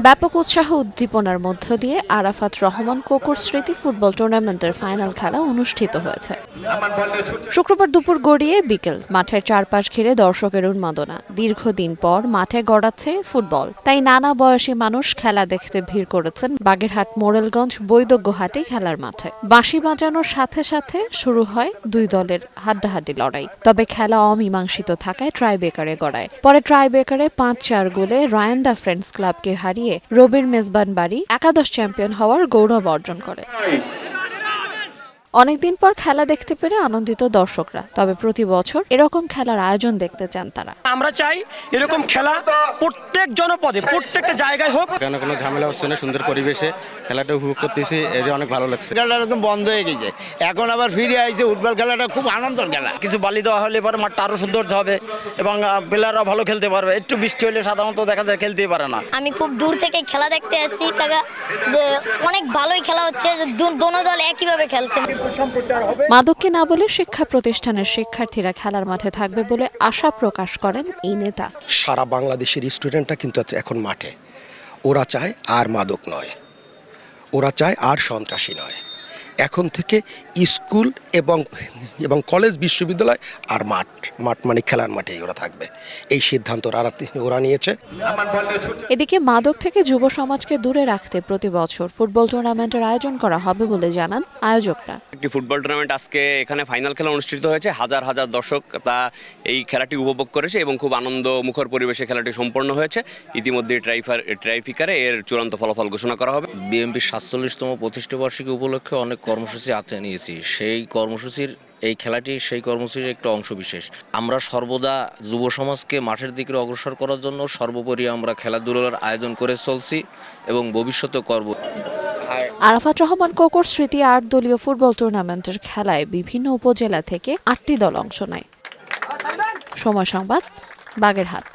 ব্যাপক উৎসাহ উদ্দীপনার মধ্য দিয়ে আরাফাত রহমান কোকোর স্মৃতি ফুটবল টুর্নামেন্টের ফাইনাল খেলা অনুষ্ঠিত হয়েছে। শুক্রবার দুপুর গড়িয়ে বিকেল মাঠের চারপাশ ঘিরে দর্শকের উন্মাদনা। দীর্ঘদিন পর মাঠে গড়াচ্ছে ফুটবল, তাই নানা বয়সী মানুষ খেলা দেখতে ভিড় করেছেন বাগেরহাট মোরেলগঞ্জ বৈদগ্যহাটে খেলার মাঠে। বাঁশি বাজানোর সাথে সাথে শুরু হয় দুই দলের হাড্ডাহাড্ডি লড়াই। তবে খেলা অমীমাংসিত থাকায় ট্রাইব্রেকারে গড়ায়। পরে ট্রাইব্রেকারে ৫-৪ গোলে রায়ান দ্য ফ্রেন্ডস ক্লাবকে হারিয়ে রবির মেজবান বাড়ি একাদশ চ্যাম্পিয়ন হওয়ার গৌরব অর্জন করে। অনেকদিন পর খেলা দেখতে পেরে আনন্দিত দর্শকরা। তবে প্রতি বছর এরকম খেলার আয়োজন দেখতে চান তারা। আমরা চাই এরকম খেলা প্রত্যেক জনপদে প্রত্যেকটা জায়গায় হোক। কেন কোনো ঝামেলা হচ্ছে না, সুন্দর পরিবেশে খেলাটা উপভোগ করতেছি, এটা অনেক ভালো লাগছে। খেলাটা একদম বন্ধ হয়ে গেছে, এখন আবার ফিরে আসছে। ফুটবল খেলাটা খুব আনন্দের খেলা। কিছু বালি দেওয়া হলে পরে মাঠটা আরো সুন্দর হবে এবং প্লেয়াররা ভালো খেলতে পারবে। একটু বৃষ্টি হলে সাধারণত দেখা যায় খেলতেই পারে না। আমি খুব দূর থেকে খেলা দেখতে আসছি, যে অনেক ভালোই খেলা হচ্ছে, দোনো দল একইভাবে খেলছে। মাদককে না বলে শিক্ষা প্রতিষ্ঠানের শিক্ষার্থীরা খেলার মাঠে থাকবে বলে আশা প্রকাশ করেন এই নেতা। সারা বাংলাদেশের স্টুডেন্টরা কিন্তু এখন মাঠে। ওরা চায় আর মাদক নয়, ওরা চায় আর সন্ত্রাসী নয়। এখন থেকে স্কুল এবং কলেজ বিশ্ববিদ্যালয় আর মাঠ মানে খেলার মাঠেই ওরা থাকবে, এই সিদ্ধান্ত ওরা নিয়েছে। এদিকে মাদক থেকে যুব সমাজকে দূরে রাখতে প্রতি বছর ফুটবল টুর্নামেন্টের আয়োজন করা হবে বলে জানান আয়োজকরা। একটি ফুটবল টুর্নামেন্ট আজকে এখানে ফাইনাল খেলা অনুষ্ঠিত হয়েছে। হাজার হাজার দর্শক তা এই খেলাটি উপভোগ করেছে এবং খুব আনন্দ মুখর পরিবেশে খেলাটি সম্পন্ন হয়েছে। ইতিমধ্যে ট্রাইফিকারে এর চূড়ান্ত ফলাফল ঘোষণা করা হবে। বিএনপির ৪৭তম প্রতিষ্ঠা বার্ষিকী উপলক্ষে অনেক কর্মসূচি হাতে নিয়েছি। সেই কর্মসূচির এই খেলাটি সেই কর্মসূচির একটা অংশ বিশেষ। আমরা সর্বদা যুব সমাজকে মাঠের দিকে অগ্রসর করার জন্য সর্বোপরি আমরা খেলাধুলার আয়োজন করে চলছি এবং ভবিষ্যতে করব। আরাফাত রহমান কোকোর স্মৃতি ৮ দলীয় ফুটবল টুর্নামেন্টের খেলায় বিভিন্ন উপজেলা থেকে ৮টি দল অংশ নেয়। সময় সংবাদ, বাগেরহাট।